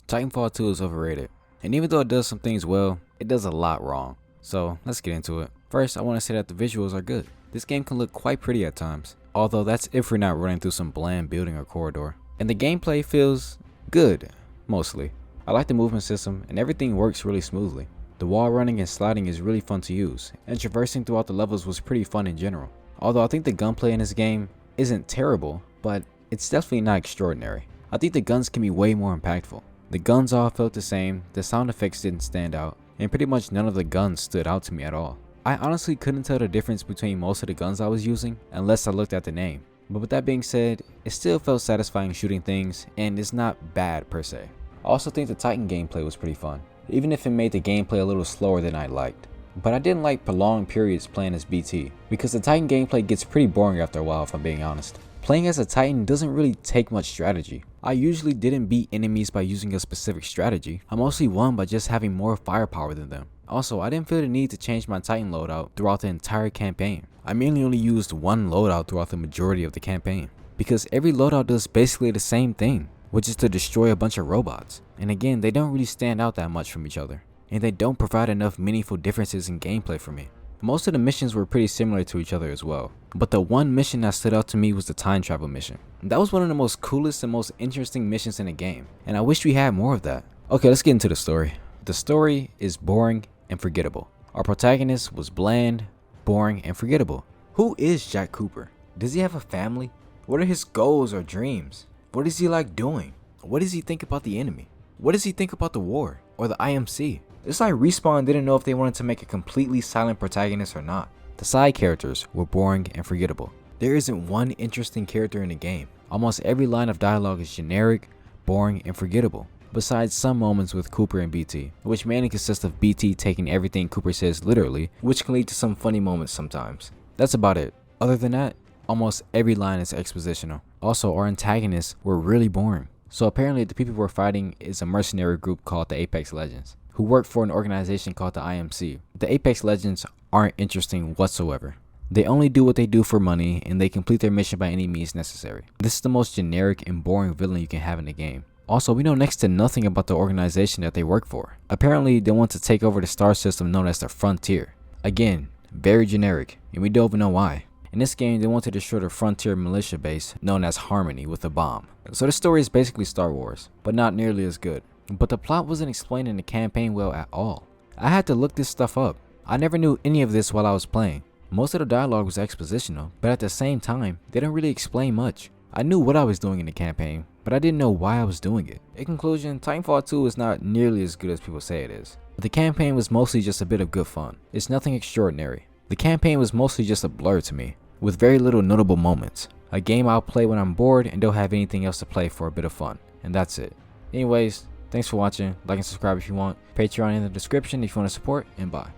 Titanfall 2 is overrated, and even though it does some things well, it does a lot wrong. So let's get into it. First, I want to say that the visuals are good. This game can look quite pretty at times, although that's if we're not running through some bland building or corridor. And the gameplay feels good, mostly. I like the movement system, and everything works really smoothly. The wall running and sliding is really fun to use, and traversing throughout the levels was pretty fun in general. Although I think the gunplay in this game isn't terrible, but it's definitely not extraordinary. I think the guns can be way more impactful. The guns all felt the same, the sound effects didn't stand out, and pretty much none of the guns stood out to me at all. I honestly couldn't tell the difference between most of the guns I was using unless I looked at the name. But with that being said, it still felt satisfying shooting things, and it's not bad per se. I also think the Titan gameplay was pretty fun, even if it made the gameplay a little slower than I liked. But I didn't like prolonged periods playing as BT, because the Titan gameplay gets pretty boring after a while if I'm being honest. Playing as a Titan doesn't really take much strategy. I usually didn't beat enemies by using a specific strategy. I mostly won by just having more firepower than them. Also, I didn't feel the need to change my Titan loadout throughout the entire campaign. I mainly only used one loadout throughout the majority of the campaign, because every loadout does basically the same thing, which is to destroy a bunch of robots. And again, they don't really stand out that much from each other, and they don't provide enough meaningful differences in gameplay for me. Most of the missions were pretty similar to each other as well, but the one mission that stood out to me was the time travel mission. That was one of the most coolest and most interesting missions in the game, and I wish we had more of that. Okay, let's get into the story. The story is boring and forgettable. Our protagonist was bland, boring, and forgettable. Who is Jack Cooper? Does he have a family? What are his goals or dreams? What is he like doing? What does he think about the enemy? What does he think about the war or the IMC? It's like Respawn didn't know if they wanted to make a completely silent protagonist or not. The side characters were boring and forgettable. There isn't one interesting character in the game. Almost every line of dialogue is generic, boring, and forgettable, besides some moments with Cooper and BT, which mainly consist of BT taking everything Cooper says literally, which can lead to some funny moments sometimes. That's about it. Other than that, almost every line is expositional. Also, our antagonists were really boring. So apparently the people we're fighting is a mercenary group called the Apex Legends, who work for an organization called the IMC. The Apex Legends aren't interesting whatsoever. They only do what they do for money, and they complete their mission by any means necessary. This is the most generic and boring villain you can have in the game. Also, we know next to nothing about the organization that they work for. Apparently, they want to take over the star system known as the Frontier. Again, very generic, and we don't even know why. In this game, they want to destroy the Frontier militia base known as Harmony with a bomb. So the story is basically Star Wars, but not nearly as good. But the plot wasn't explained in the campaign well at all. I had to look this stuff up. I never knew any of this while I was playing. Most of the dialogue was expositional, but at the same time, they didn't really explain much. I knew what I was doing in the campaign, but I didn't know why I was doing it. In conclusion, Titanfall 2 is not nearly as good as people say it is. But the campaign was mostly just a bit of good fun. It's nothing extraordinary. The campaign was mostly just a blur to me, with very little notable moments. A game I'll play when I'm bored and don't have anything else to play for a bit of fun. And that's it. Anyways, thanks for watching. Like and subscribe if you want. Patreon in the description if you want to support, and bye.